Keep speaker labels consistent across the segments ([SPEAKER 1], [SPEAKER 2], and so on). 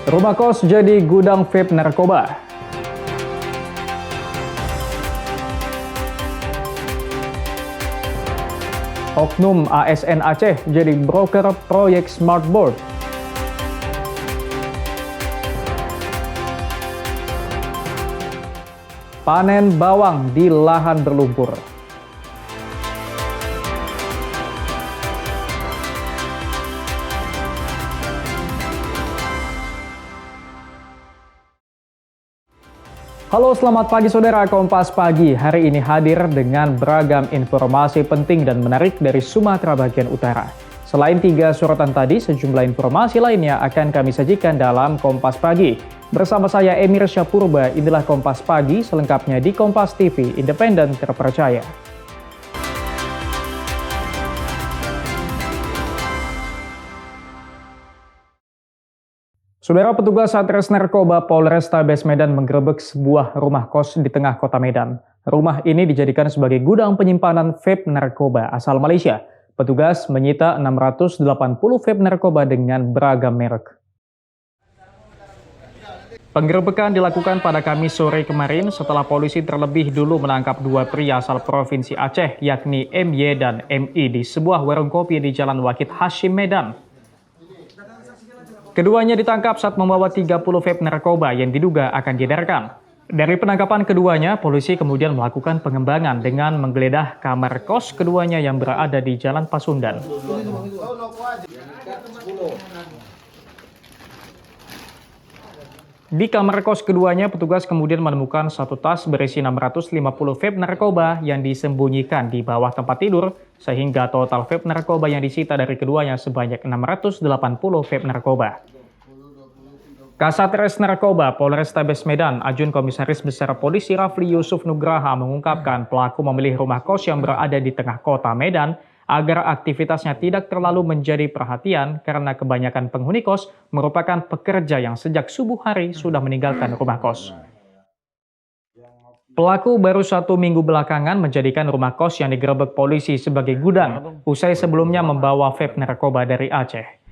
[SPEAKER 1] Rumah kos jadi gudang vape narkoba. Oknum ASN Aceh jadi broker proyek smartboard. Panen bawang di lahan berlumpur. Halo, selamat pagi saudara. Kompas Pagi hari ini hadir dengan beragam informasi penting dan menarik dari Sumatera bagian utara. Selain 3 sorotan tadi, sejumlah informasi lainnya akan kami sajikan dalam Kompas Pagi. Bersama saya Emir Syapurba, inilah Kompas Pagi selengkapnya di Kompas TV, independen terpercaya. Saudara, petugas Satres Narkoba Polrestabes Medan menggerebek sebuah rumah kos di tengah kota Medan. Rumah ini dijadikan sebagai gudang penyimpanan vape narkoba asal Malaysia. Petugas menyita 680 vape narkoba dengan beragam merek. Penggerebekan dilakukan pada Kamis sore kemarin setelah polisi terlebih dulu menangkap 2 pria asal Provinsi Aceh, yakni MY dan MI di sebuah warung kopi di Jalan Wakit Hashim, Medan. Keduanya ditangkap saat membawa 30 vape narkoba yang diduga akan diedarkan. Dari penangkapan keduanya, polisi kemudian melakukan pengembangan dengan menggeledah kamar kos keduanya yang berada di Jalan Pasundan. Di kamar kos keduanya, petugas kemudian menemukan satu tas berisi 650 vape narkoba yang disembunyikan di bawah tempat tidur, sehingga total vape narkoba yang disita dari keduanya sebanyak 680 vape narkoba. Kasatres Narkoba Polrestabes Medan, Ajun Komisaris Besar Polisi Rafli Yusuf Nugraha mengungkapkan pelaku memilih rumah kos yang berada di tengah kota Medan agar aktivitasnya tidak terlalu menjadi perhatian karena kebanyakan penghuni kos merupakan pekerja yang sejak subuh hari sudah meninggalkan rumah kos. Pelaku baru 1 minggu belakangan menjadikan rumah kos yang digerebek polisi sebagai gudang, usai sebelumnya membawa vape narkoba dari Aceh.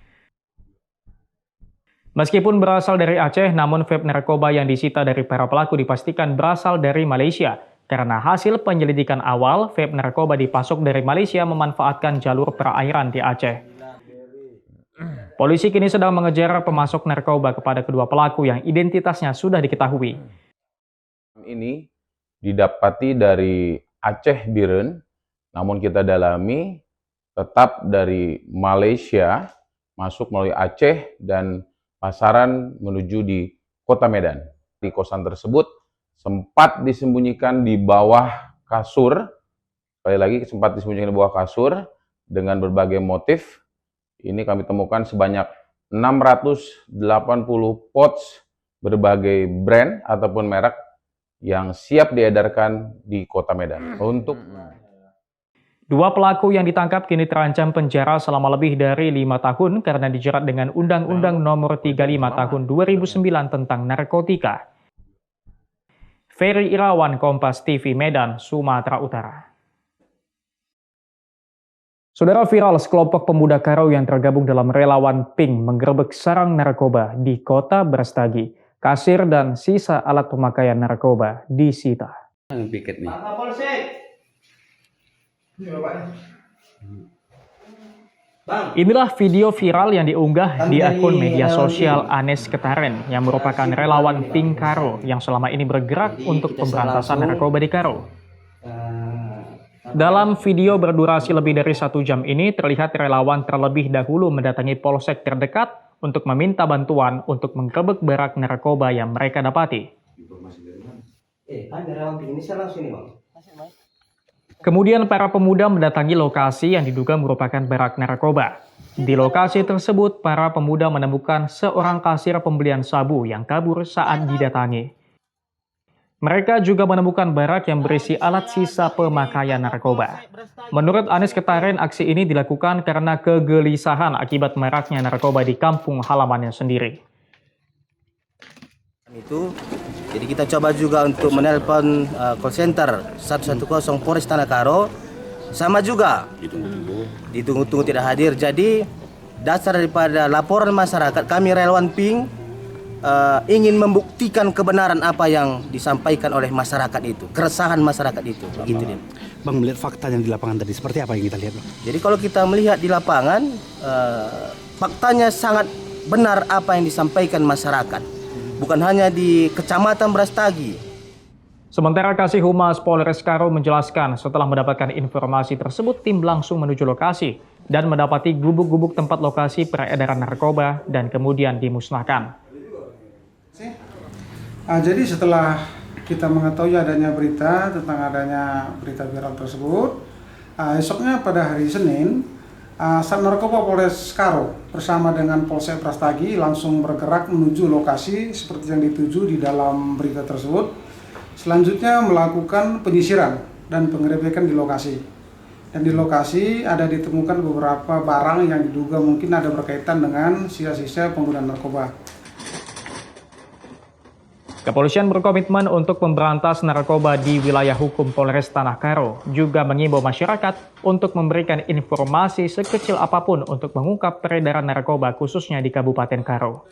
[SPEAKER 1] Meskipun berasal dari Aceh, namun vape narkoba yang disita dari para pelaku dipastikan berasal dari Malaysia. Karena hasil penyelidikan awal, vape narkoba dipasok dari Malaysia memanfaatkan jalur perairan di Aceh. Polisi kini sedang mengejar pemasok narkoba kepada kedua pelaku yang identitasnya sudah diketahui.
[SPEAKER 2] Ini didapati dari Aceh Biren, namun kita dalami tetap dari Malaysia, masuk melalui Aceh dan pasaran menuju di kota Medan. Di kosan tersebut sempat disembunyikan di bawah kasur, sekali lagi sempat disembunyikan di bawah kasur dengan berbagai motif. Ini kami temukan sebanyak 680 pouch berbagai brand ataupun merek yang siap diedarkan di kota Medan. Untuk
[SPEAKER 1] 2 pelaku yang ditangkap kini terancam penjara selama lebih dari 5 tahun karena dijerat dengan Undang-Undang Nomor 35 Tahun 2009 tentang narkotika. Ferry Irawan, Kompas TV, Medan, Sumatera Utara. Saudara, viral sekelompok pemuda Karo yang tergabung dalam relawan Pink menggerebek sarang narkoba di kota Brastagi. Kasir dan sisa alat pemakaian narkoba disita.
[SPEAKER 3] Piket nih.
[SPEAKER 1] Inilah video viral yang diunggah di akun media sosial Anes Ketaren yang merupakan relawan Pink Karo yang selama ini bergerak untuk pemberantasan narkoba di Karo. Dalam video berdurasi lebih dari 1 jam ini terlihat relawan terlebih dahulu mendatangi polsek terdekat untuk meminta bantuan untuk menggerebek barak narkoba yang mereka dapati. Kemudian para pemuda mendatangi lokasi yang diduga merupakan barak narkoba. Di lokasi tersebut, para pemuda menemukan seorang kasir pembelian sabu yang kabur saat didatangi. Mereka juga menemukan barak yang berisi alat sisa pemakaian narkoba. Menurut Anis Ketaren, aksi ini dilakukan karena kegelisahan akibat maraknya narkoba di kampung halamannya sendiri.
[SPEAKER 4] Jadi kita coba juga untuk menelpon call center 110 Polres Tanah Karo, sama juga ditunggu-tunggu tidak hadir. Jadi dasar daripada laporan masyarakat, kami relawan Pink ingin membuktikan kebenaran apa yang disampaikan oleh masyarakat itu, keresahan masyarakat itu. Begitu dia.
[SPEAKER 3] Bang, melihat fakta yang di lapangan tadi seperti apa yang kita lihat, Bang?
[SPEAKER 4] Jadi kalau kita melihat di lapangan, faktanya sangat benar apa yang disampaikan masyarakat. Bukan hanya di Kecamatan Brastagi.
[SPEAKER 1] Sementara Kasih Humas Polres Karo menjelaskan setelah mendapatkan informasi tersebut, tim langsung menuju lokasi dan mendapati gubuk-gubuk tempat lokasi peredaran narkoba dan kemudian dimusnahkan.
[SPEAKER 5] Jadi setelah kita mengetahui adanya berita tentang adanya berita viral tersebut, esoknya pada hari Senin, Sat Narkoba Polres Karo bersama dengan Polsek Brastagi langsung bergerak menuju lokasi seperti yang dituju di dalam berita tersebut. Selanjutnya melakukan penyisiran dan penggerebekan di lokasi. Dan di lokasi ada ditemukan beberapa barang yang diduga mungkin ada berkaitan dengan sisa-sisa penggunaan narkoba.
[SPEAKER 1] Kepolisian berkomitmen untuk memberantas narkoba di wilayah hukum Polres Tanah Karo, juga mengimbau masyarakat untuk memberikan informasi sekecil apapun untuk mengungkap peredaran narkoba khususnya di Kabupaten Karo.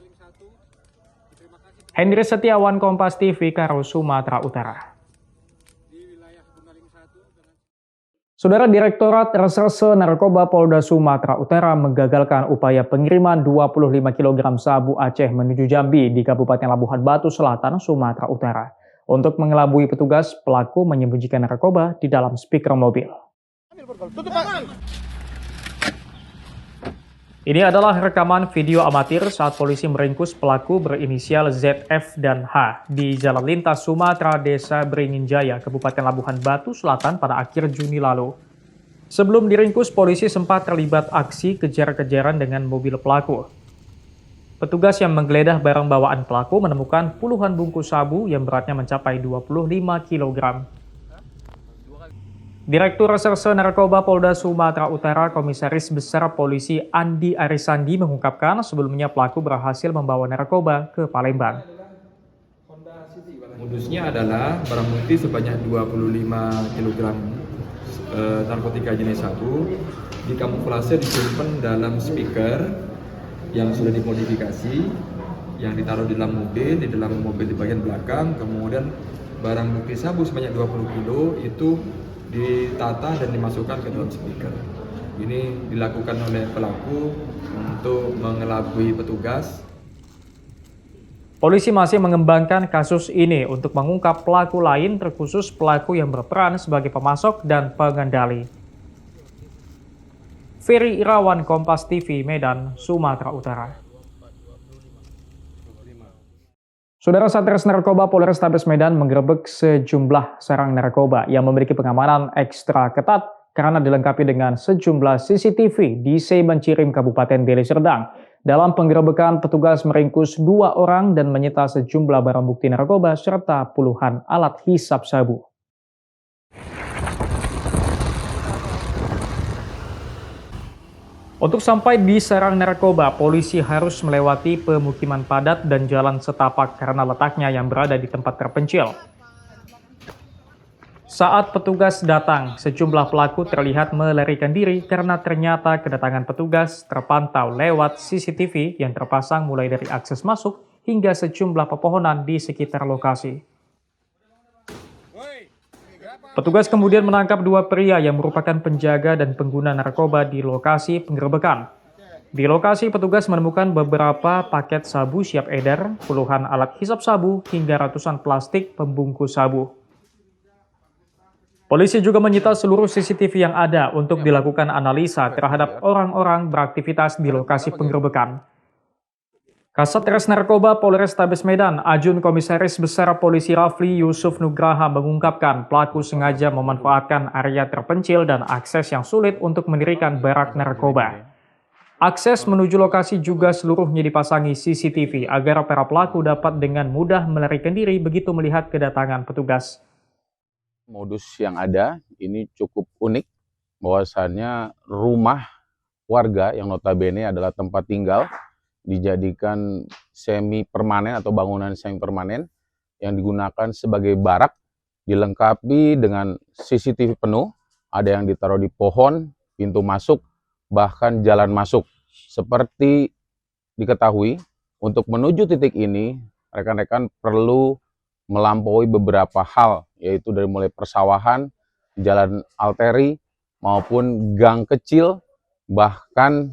[SPEAKER 1] Hendri Setiawan, Kompas TV, Karo, Sumatera Utara. Saudara Direktorat Reserse Narkoba Polda Sumatera Utara menggagalkan upaya pengiriman 25 kg sabu Aceh menuju Jambi di Kabupaten Labuhan Batu Selatan, Sumatera Utara. Untuk mengelabui petugas, pelaku menyembunyikan narkoba di dalam speaker mobil. Ini adalah rekaman video amatir saat polisi meringkus pelaku berinisial ZF dan H di Jalan Lintas Sumatera, Desa Beringin Jaya, Kabupaten Labuhan Batu Selatan pada akhir Juni lalu. Sebelum diringkus, polisi sempat terlibat aksi kejar-kejaran dengan mobil pelaku. Petugas yang menggeledah barang bawaan pelaku menemukan puluhan bungkus sabu yang beratnya mencapai 25 kg. Direktur Reserse Narkoba Polda Sumatera Utara Komisaris Besar Polisi Andi Arisandi mengungkapkan sebelumnya pelaku berhasil membawa narkoba ke Palembang.
[SPEAKER 6] Modusnya adalah barang bukti sebanyak 25 kg narkotika jenis sabu dikamuflase disimpan dalam speaker yang sudah dimodifikasi, yang ditaruh di dalam mobil di bagian belakang. Kemudian barang bukti sabu sebanyak 20 kilo itu ditata dan dimasukkan ke dalam speaker. Ini dilakukan oleh pelaku untuk mengelabui petugas.
[SPEAKER 1] Polisi masih mengembangkan kasus ini untuk mengungkap pelaku lain, terkhusus pelaku yang berperan sebagai pemasok dan pengendali. Ferry Irawan, Kompas TV, Medan, Sumatera Utara. Saudara, Satres Narkoba Polrestabes Medan menggerebek sejumlah sarang narkoba yang memiliki pengamanan ekstra ketat karena dilengkapi dengan sejumlah CCTV di Seiban-Cirim, Kabupaten Deli Serdang. Dalam penggerebekan, petugas meringkus 2 orang dan menyita sejumlah barang bukti narkoba serta puluhan alat hisap sabu. Untuk sampai di sarang narkoba, polisi harus melewati pemukiman padat dan jalan setapak karena letaknya yang berada di tempat terpencil. Saat petugas datang, sejumlah pelaku terlihat melarikan diri karena ternyata kedatangan petugas terpantau lewat CCTV yang terpasang mulai dari akses masuk hingga sejumlah pepohonan di sekitar lokasi. Petugas kemudian menangkap 2 pria yang merupakan penjaga dan pengguna narkoba di lokasi penggerebekan. Di lokasi, petugas menemukan beberapa paket sabu siap edar, puluhan alat hisap sabu, hingga ratusan plastik pembungkus sabu. Polisi juga menyita seluruh CCTV yang ada untuk dilakukan analisa terhadap orang-orang beraktivitas di lokasi penggerebekan. Kasat Res Narkoba Polrestabes Medan, Ajun Komisaris Besar Polisi Rafli Yusuf Nugraha mengungkapkan pelaku sengaja memanfaatkan area terpencil dan akses yang sulit untuk mendirikan barak narkoba. Akses menuju lokasi juga seluruhnya dipasangi CCTV agar para pelaku dapat dengan mudah melarikan diri begitu melihat kedatangan petugas.
[SPEAKER 2] Modus yang ada ini cukup unik, bahwasannya rumah warga yang notabene adalah tempat tinggal dijadikan semi permanen atau bangunan semi permanen yang digunakan sebagai barak, dilengkapi dengan CCTV penuh, ada yang ditaruh di pohon, pintu masuk, bahkan jalan masuk. Seperti diketahui, untuk menuju titik ini, rekan-rekan perlu melampaui beberapa hal, yaitu dari mulai persawahan, jalan arteri, maupun gang kecil, bahkan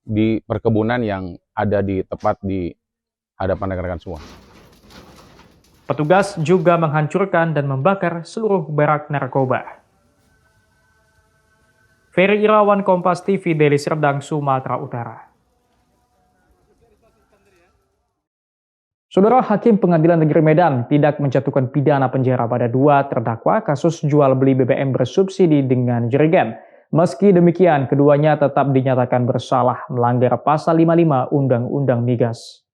[SPEAKER 2] di perkebunan yang ada di tepat di hadapan rekan-rekan semua.
[SPEAKER 1] Petugas juga menghancurkan dan membakar seluruh barak narkoba. Ferry Irawan, Kompas TV, Deli Serdang, Sumatera Utara. Saudara, Hakim Pengadilan Negeri Medan tidak menjatuhkan pidana penjara pada 2 terdakwa kasus jual beli BBM bersubsidi dengan jerigen. Meski demikian, keduanya tetap dinyatakan bersalah melanggar pasal 55 Undang-Undang Migas.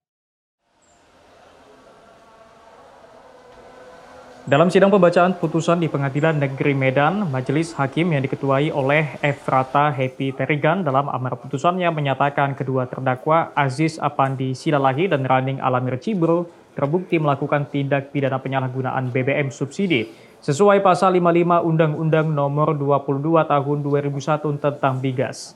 [SPEAKER 1] Dalam sidang pembacaan putusan di Pengadilan Negeri Medan, Majelis Hakim yang diketuai oleh Efrata Happy Terigan dalam amar putusannya menyatakan kedua terdakwa Aziz Apandi Silalahi dan Raning Alamir Cibro terbukti melakukan tindak pidana penyalahgunaan BBM subsidi sesuai pasal 55 Undang-Undang Nomor 22 Tahun 2001 tentang Migas.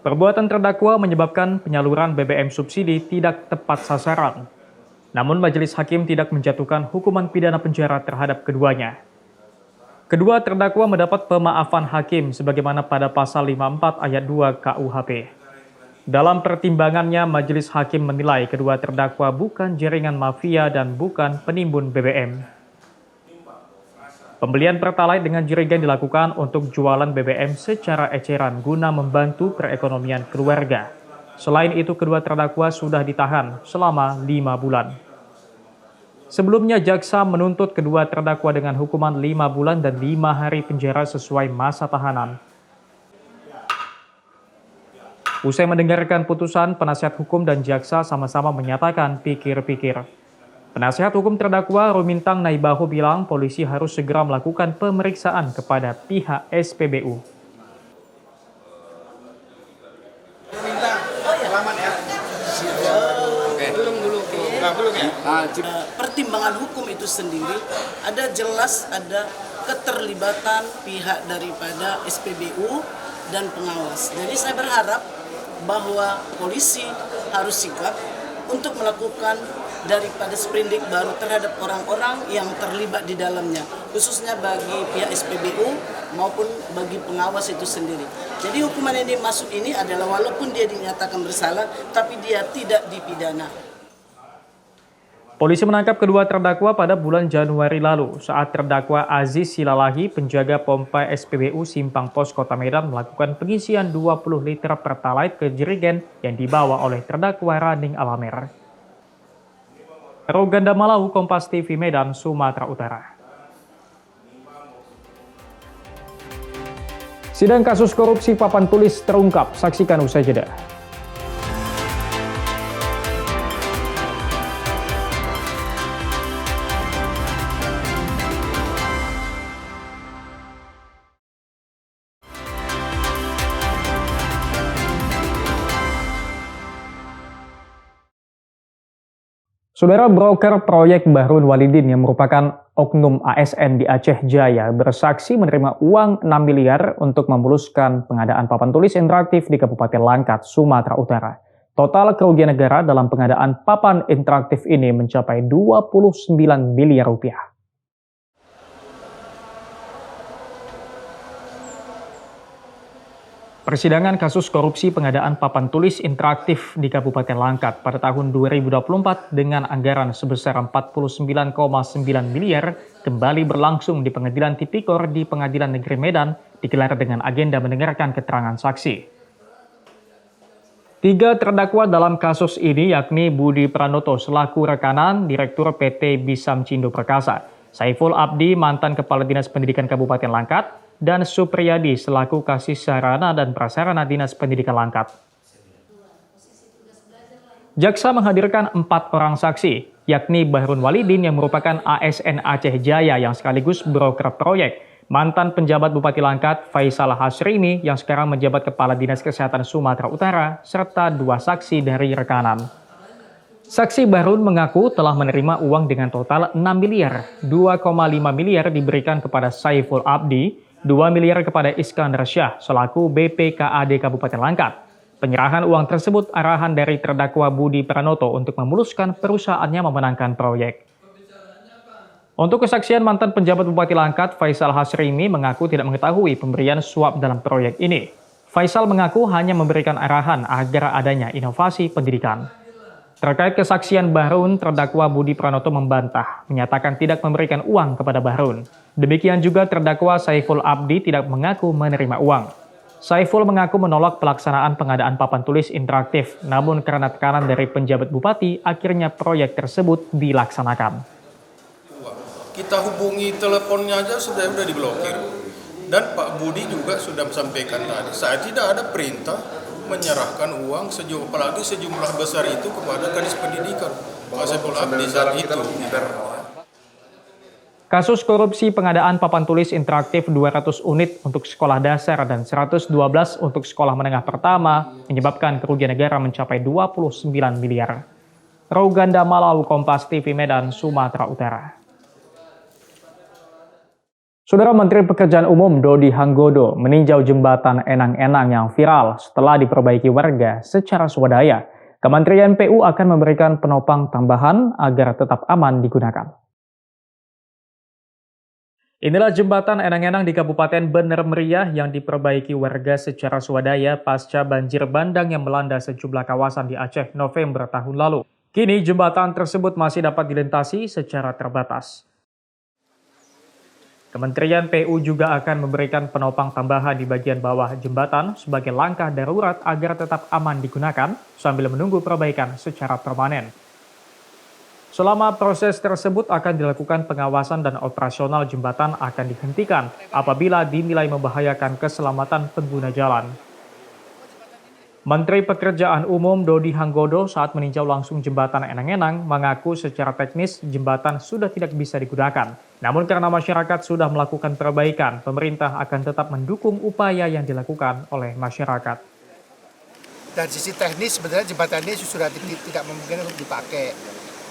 [SPEAKER 1] Perbuatan terdakwa menyebabkan penyaluran BBM subsidi tidak tepat sasaran. Namun Majelis Hakim tidak menjatuhkan hukuman pidana penjara terhadap keduanya. Kedua terdakwa mendapat pemaafan hakim sebagaimana pada pasal 54 ayat 2 KUHP. Dalam pertimbangannya, Majelis Hakim menilai kedua terdakwa bukan jaringan mafia dan bukan penimbun BBM. Pembelian Pertalite dengan jerigen dilakukan untuk jualan BBM secara eceran guna membantu perekonomian keluarga. Selain itu, kedua terdakwa sudah ditahan selama 5 bulan. Sebelumnya, jaksa menuntut kedua terdakwa dengan hukuman 5 bulan dan 5 hari penjara sesuai masa tahanan. Usai mendengarkan putusan, penasihat hukum dan jaksa sama-sama menyatakan pikir-pikir. Penasihat hukum terdakwa Rumintang Naibaho bilang polisi harus segera melakukan pemeriksaan kepada pihak SPBU.
[SPEAKER 7] Pertimbangan hukum itu sendiri ada jelas ada keterlibatan pihak daripada SPBU dan pengawas. Jadi saya berharap bahwa polisi harus sikap untuk melakukan daripada sprindik baru terhadap orang-orang yang terlibat di dalamnya, khususnya bagi pihak SPBU maupun bagi pengawas itu sendiri. Jadi hukuman yang dimaksud ini adalah walaupun dia dinyatakan bersalah, tapi dia tidak dipidana.
[SPEAKER 1] Polisi menangkap kedua terdakwa pada bulan Januari lalu saat terdakwa Aziz Silalahi, penjaga pompa SPBU Simpang Pos Kota Medan, melakukan pengisian 20 liter Pertalite ke jerigen yang dibawa oleh terdakwa Raning Alamir. Roganda Malau, Kompas TV, Medan, Sumatera Utara. Sidang kasus korupsi papan tulis terungkap, saksikan usai jeda. Saudara, broker proyek Bahrun Walidin yang merupakan oknum ASN di Aceh Jaya bersaksi menerima uang 6 miliar untuk memuluskan pengadaan papan tulis interaktif di Kabupaten Langkat, Sumatera Utara. Total kerugian negara dalam pengadaan papan interaktif ini mencapai 29 miliar rupiah. Persidangan kasus korupsi pengadaan papan tulis interaktif di Kabupaten Langkat pada tahun 2024 dengan anggaran sebesar 49,9 miliar kembali berlangsung di Pengadilan Tipikor di Pengadilan Negeri Medan digelar dengan agenda mendengarkan keterangan saksi. 3 terdakwa dalam kasus ini yakni Budi Pranoto selaku rekanan Direktur PT Bisam Cindo Perkasa, Saiful Abdi mantan Kepala Dinas Pendidikan Kabupaten Langkat, dan Supriyadi selaku Kasih Sarana dan Prasarana Dinas Pendidikan Langkat. Jaksa menghadirkan 4 orang saksi, yakni Bahrun Walidin yang merupakan ASN Aceh Jaya yang sekaligus broker proyek, mantan penjabat Bupati Langkat Faisal Hasrimi yang sekarang menjabat Kepala Dinas Kesehatan Sumatera Utara, serta 2 saksi dari rekanan. Saksi Bahrun mengaku telah menerima uang dengan total 6 miliar, 2,5 miliar diberikan kepada Saiful Abdi, 2 miliar kepada Iskandar Syah selaku BPKAD Kabupaten Langkat, Penyerahan uang tersebut arahan dari terdakwa Budi Pranoto untuk memuluskan perusahaannya memenangkan proyek. Untuk kesaksian mantan penjabat Bupati Langkat, Faisal Hasrimi mengaku tidak mengetahui pemberian suap dalam proyek ini. Faisal mengaku hanya memberikan arahan agar adanya inovasi pendidikan. Terkait kesaksian Bahrun, terdakwa Budi Pranoto membantah, menyatakan tidak memberikan uang kepada Bahrun. Demikian juga terdakwa Saiful Abdi tidak mengaku menerima uang. Saiful mengaku menolak pelaksanaan pengadaan papan tulis interaktif, namun karena tekanan dari penjabat bupati, akhirnya proyek tersebut dilaksanakan.
[SPEAKER 8] Kita hubungi teleponnya aja sudah diblokir. Dan Pak Budi juga sudah sampaikan tadi, saya tidak ada perintah menyerahkan uang apalagi sejumlah besar itu kepada Kadis Pendidikan. Pak Saiful Abdi saat itu.
[SPEAKER 1] Kasus korupsi pengadaan papan tulis interaktif 200 unit untuk sekolah dasar dan 112 untuk sekolah menengah pertama menyebabkan kerugian negara mencapai 29 miliar. Roganda Malau, Kompas TV Medan, Sumatera Utara. Saudara Menteri Pekerjaan Umum Dodi Hanggodo meninjau jembatan Enang-Enang yang viral setelah diperbaiki warga secara swadaya. Kementerian PU akan memberikan penopang tambahan agar tetap aman digunakan. Inilah jembatan Enang-Enang di Kabupaten Bener Meriah yang diperbaiki warga secara swadaya pasca banjir bandang yang melanda sejumlah kawasan di Aceh November tahun lalu. Kini jembatan tersebut masih dapat dilintasi secara terbatas. Kementerian PU juga akan memberikan penopang tambahan di bagian bawah jembatan sebagai langkah darurat agar tetap aman digunakan sambil menunggu perbaikan secara permanen. Selama proses tersebut akan dilakukan pengawasan dan operasional jembatan akan dihentikan apabila dinilai membahayakan keselamatan pengguna jalan. Menteri Pekerjaan Umum Dodi Hanggodo saat meninjau langsung jembatan Enang-Enang mengaku secara teknis jembatan sudah tidak bisa digunakan. Namun karena masyarakat sudah melakukan perbaikan, pemerintah akan tetap mendukung upaya yang dilakukan oleh masyarakat.
[SPEAKER 9] Dari sisi teknis sebenarnya jembatan ini sudah tidak memungkinkan untuk dipakai.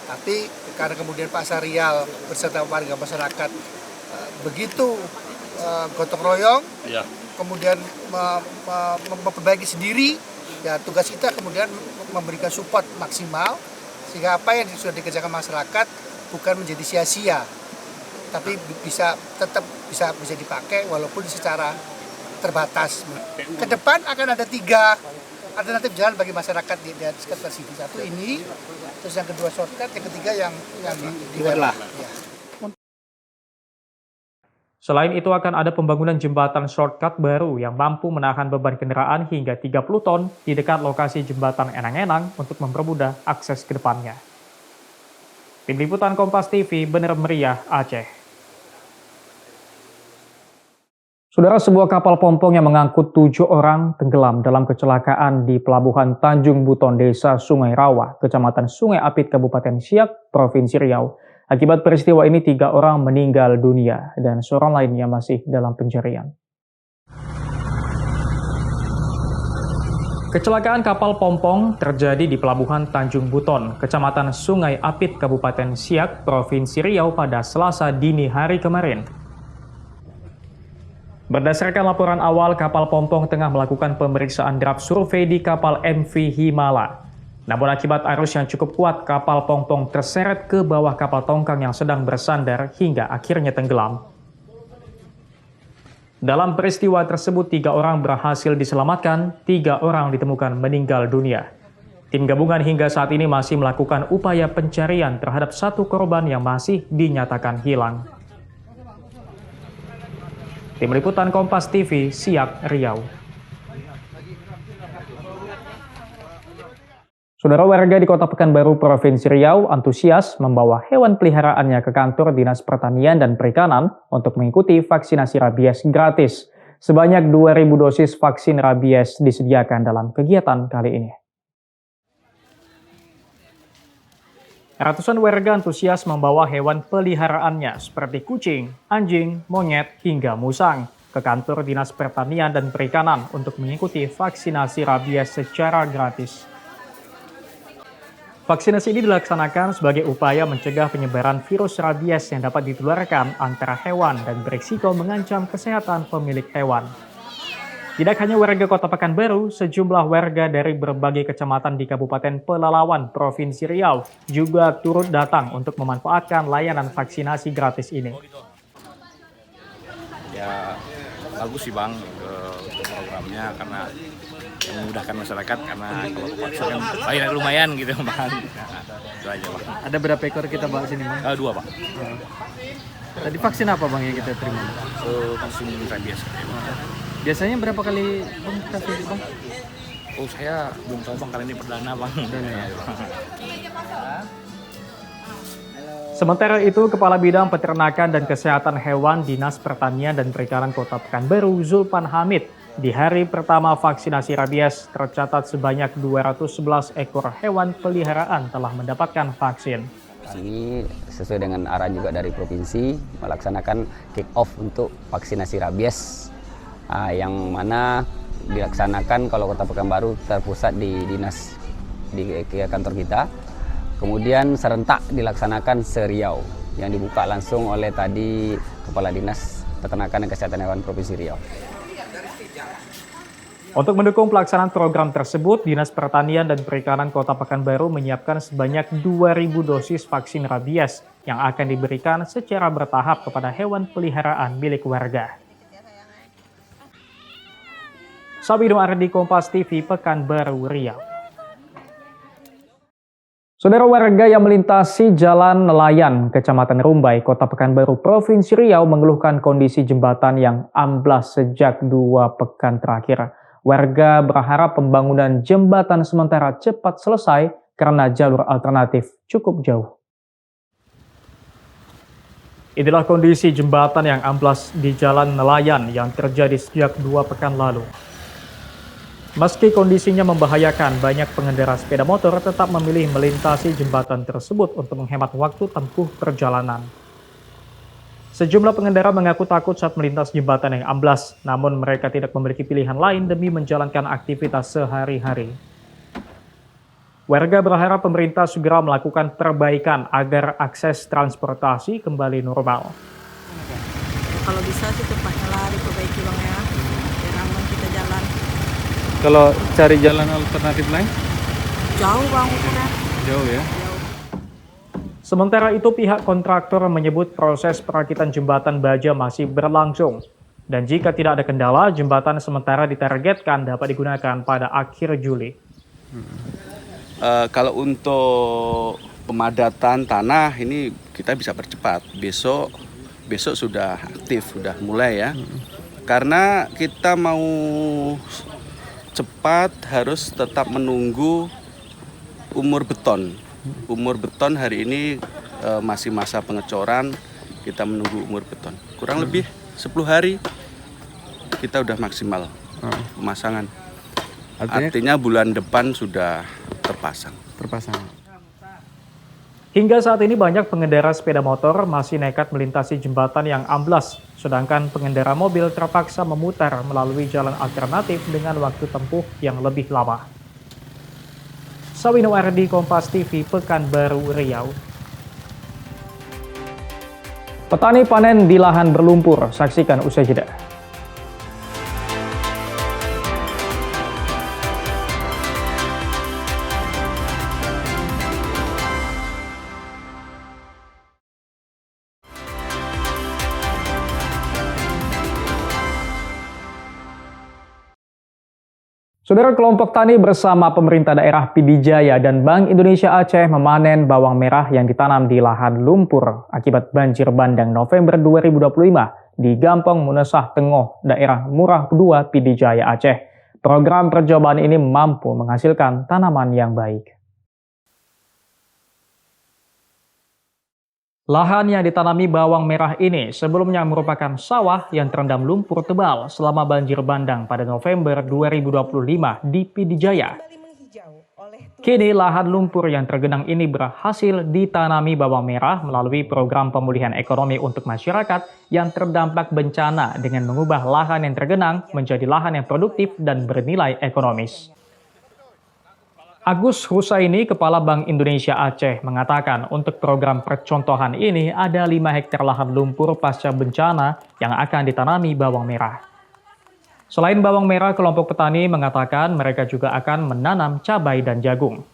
[SPEAKER 9] Tapi karena kemudian Pak Sarial beserta warga masyarakat begitu gotong royong, kemudian memperbaiki sendiri, ya tugas kita kemudian memberikan support maksimal sehingga apa yang sudah dikerjakan masyarakat bukan menjadi sia-sia, tapi tetap bisa dipakai walaupun secara terbatas. Ke depan akan ada 3 alternatif jalan bagi masyarakat di sekitar sini. Satu ini, terus yang kedua shortcut, yang ketiga yang di luar. Ya.
[SPEAKER 1] Selain itu akan ada pembangunan jembatan shortcut baru yang mampu menahan beban kendaraan hingga 30 ton di dekat lokasi jembatan Enang-Enang untuk mempermudah akses ke depannya. Tim Liputan Kompas TV, Bener Meriah, Aceh. Saudara, sebuah kapal pompong yang mengangkut 7 orang tenggelam dalam kecelakaan di Pelabuhan Tanjung Buton, Desa Sungai Rawa, Kecamatan Sungai Apit, Kabupaten Siak, Provinsi Riau. Akibat peristiwa ini 3 orang meninggal dunia dan seorang lainnya masih dalam pencarian. Kecelakaan kapal pompong terjadi di Pelabuhan Tanjung Buton, Kecamatan Sungai Apit, Kabupaten Siak, Provinsi Riau pada Selasa dini hari kemarin. Berdasarkan laporan awal, kapal pompong tengah melakukan pemeriksaan draft survei di kapal MV Himala. Namun akibat arus yang cukup kuat, kapal pompong terseret ke bawah kapal tongkang yang sedang bersandar hingga akhirnya tenggelam. Dalam peristiwa tersebut, 3 orang berhasil diselamatkan, 3 orang ditemukan meninggal dunia. Tim gabungan hingga saat ini masih melakukan upaya pencarian terhadap 1 korban yang masih dinyatakan hilang. Tim Liputan Kompas TV, Siak, Riau. Saudara, warga di Kota Pekanbaru, Provinsi Riau antusias membawa hewan peliharaannya ke kantor Dinas Pertanian dan Perikanan untuk mengikuti vaksinasi rabies gratis. Sebanyak 2.000 dosis vaksin rabies disediakan dalam kegiatan kali ini. Ratusan warga antusias membawa hewan peliharaannya seperti kucing, anjing, monyet, hingga musang ke kantor Dinas Pertanian dan Perikanan untuk mengikuti vaksinasi rabies secara gratis. Vaksinasi ini dilaksanakan sebagai upaya mencegah penyebaran virus rabies yang dapat ditularkan antara hewan dan berisiko mengancam kesehatan pemilik hewan. Tidak hanya warga Kota Pekanbaru, sejumlah warga dari berbagai kecamatan di Kabupaten Pelalawan, Provinsi Riau juga turut datang untuk memanfaatkan layanan vaksinasi gratis ini.
[SPEAKER 10] Ya bagus sih Bang untuk programnya karena memudahkan masyarakat karena kalau vaksin kan layanan lumayan gitu Bang. Itu aja Bang.
[SPEAKER 1] Ada berapa ekor kita bawa sini, Bang?
[SPEAKER 10] 2 Bang.
[SPEAKER 1] Tadi vaksin apa, Bang, yang kita terima?
[SPEAKER 10] Vaksin rabies.
[SPEAKER 1] Biasanya berapa kali Bang kita vaksin, Bang?
[SPEAKER 10] Oh saya belum tahu Bang, kali ini perdana Bang.
[SPEAKER 1] Sementara itu, Kepala Bidang Peternakan dan Kesehatan Hewan Dinas Pertanian dan Perikanan Kota Pekanbaru, Zulpan Hamid, di hari pertama vaksinasi rabies tercatat sebanyak 211 ekor hewan peliharaan telah mendapatkan vaksin.
[SPEAKER 11] Ini sesuai dengan arahan juga dari provinsi melaksanakan kick off untuk vaksinasi rabies yang mana dilaksanakan kalau Kota Pekanbaru terpusat di dinas di kantor kita. Kemudian serentak dilaksanakan se-Riau yang dibuka langsung oleh tadi Kepala Dinas Peternakan dan Kesehatan Hewan Provinsi Riau.
[SPEAKER 1] Untuk mendukung pelaksanaan program tersebut, Dinas Pertanian dan Perikanan Kota Pekanbaru menyiapkan sebanyak 2.000 dosis vaksin rabies yang akan diberikan secara bertahap kepada hewan peliharaan milik warga. Sabino Ardi, Kompas TV, Pekanbaru, Riau. Saudara, warga yang melintasi Jalan Nelayan, Kecamatan Rumbai, Kota Pekanbaru, Provinsi Riau mengeluhkan kondisi jembatan yang amblas sejak 2 pekan terakhir. Warga berharap pembangunan jembatan sementara cepat selesai karena jalur alternatif cukup jauh. Inilah kondisi jembatan yang amblas di Jalan Nelayan yang terjadi sejak 2 pekan lalu. Meski kondisinya membahayakan, banyak pengendara sepeda motor tetap memilih melintasi jembatan tersebut untuk menghemat waktu tempuh perjalanan. Sejumlah pengendara mengaku takut saat melintas jembatan yang amblas, namun mereka tidak memiliki pilihan lain demi menjalankan aktivitas sehari-hari. Warga berharap pemerintah segera melakukan perbaikan agar akses transportasi kembali normal.
[SPEAKER 12] Kalau bisa sih cepatnya lah diperbaiki Bang ya, biar aman kita jalan.
[SPEAKER 13] Kalau cari jalan alternatif lain?
[SPEAKER 12] Jauh Bang, karena
[SPEAKER 13] Jauh ya?
[SPEAKER 1] Sementara itu, pihak kontraktor menyebut proses perakitan jembatan baja masih berlangsung. Dan jika tidak ada kendala, jembatan sementara ditargetkan dapat digunakan pada akhir Juli.
[SPEAKER 14] Kalau untuk pemadatan tanah ini kita bisa percepat. Besok sudah aktif, sudah mulai ya. Karena kita mau cepat harus tetap menunggu umur beton. Umur beton hari ini masih masa pengecoran, kita menunggu umur beton. Kurang lebih 10 hari kita udah maksimal pemasangan. Artinya bulan depan sudah terpasang.
[SPEAKER 1] Hingga saat ini banyak pengendara sepeda motor masih nekat melintasi jembatan yang amblas, sedangkan pengendara mobil terpaksa memutar melalui jalan alternatif dengan waktu tempuh yang lebih lama. Sabino Ardi, Kompas TV, Pekanbaru, Riau. Petani panen di lahan berlumpur, saksikan usai jeda. Saudara, kelompok tani bersama pemerintah daerah PD Jaya dan Bank Indonesia Aceh memanen bawang merah yang ditanam di lahan lumpur akibat banjir bandang November 2025 di Gampong Munesah Tengah, daerah Murah 2 PD Jaya Aceh. Program percobaan ini mampu menghasilkan tanaman yang baik. Lahan yang ditanami bawang merah ini sebelumnya merupakan sawah yang terendam lumpur tebal selama banjir bandang pada November 2025 di PD Jaya. Kini lahan lumpur yang tergenang ini berhasil ditanami bawang merah melalui program pemulihan ekonomi untuk masyarakat yang terdampak bencana dengan mengubah lahan yang tergenang menjadi lahan yang produktif dan bernilai ekonomis. Agus Husaini, Kepala Bank Indonesia Aceh, mengatakan untuk program percontohan ini ada 5 hektar lahan lumpur pasca bencana yang akan ditanami bawang merah. Selain bawang merah, kelompok petani mengatakan mereka juga akan menanam cabai dan jagung.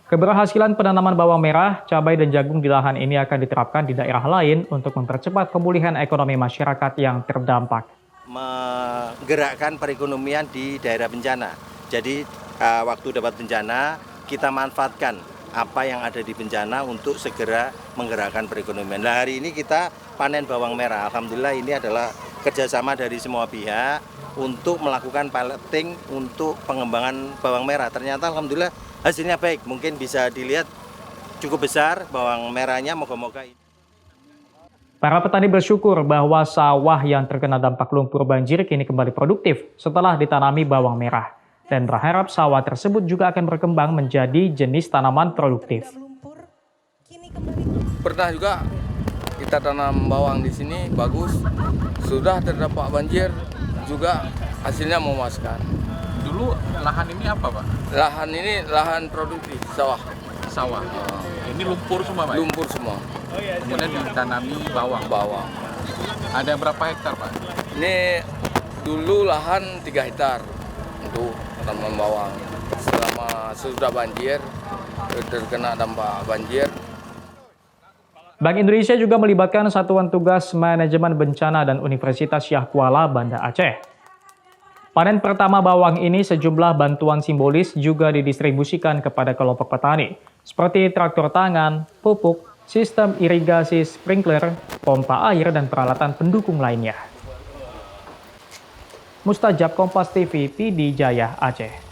[SPEAKER 1] Keberhasilan penanaman bawang merah, cabai, dan jagung di lahan ini akan diterapkan di daerah lain untuk mempercepat pemulihan ekonomi masyarakat yang terdampak.
[SPEAKER 4] Menggerakkan perekonomian di daerah bencana. Jadi waktu dapat bencana, kita manfaatkan apa yang ada di bencana untuk segera menggerakkan perekonomian. Nah, hari ini kita panen bawang merah. Alhamdulillah ini adalah kerjasama dari semua pihak untuk melakukan piloting untuk pengembangan bawang merah. Ternyata alhamdulillah hasilnya baik. Mungkin bisa dilihat cukup besar bawang merahnya, moga-moga ini.
[SPEAKER 1] Para petani bersyukur bahwa sawah yang terkena dampak lumpur banjir kini kembali produktif setelah ditanami bawang merah. Dan berharap sawah tersebut juga akan berkembang menjadi jenis tanaman produktif.
[SPEAKER 15] Pernah juga kita tanam bawang di sini, bagus. Sudah terdampak banjir, juga hasilnya memuaskan.
[SPEAKER 2] Dulu lahan ini apa, Pak?
[SPEAKER 15] Lahan ini lahan produktif, sawah.
[SPEAKER 2] Sawah. Ini lumpur semua, Pak?
[SPEAKER 15] Lumpur semua.
[SPEAKER 2] Kemudian ditanami bawang.
[SPEAKER 15] Bawang.
[SPEAKER 2] Ada berapa hektar, Pak?
[SPEAKER 15] Ini dulu lahan 3 hektar untuk tanaman bawang. Selama sudah banjir, terkena dampak banjir.
[SPEAKER 1] Bank Indonesia juga melibatkan Satuan Tugas Manajemen Bencana dan Universitas Syah Kuala, Banda Aceh. Panen pertama bawang ini sejumlah bantuan simbolis juga didistribusikan kepada kelompok petani, seperti traktor tangan, pupuk, sistem irigasi sprinkler, pompa air, dan peralatan pendukung lainnya. Mustajab, Kompas TV, PD Jaya, Aceh.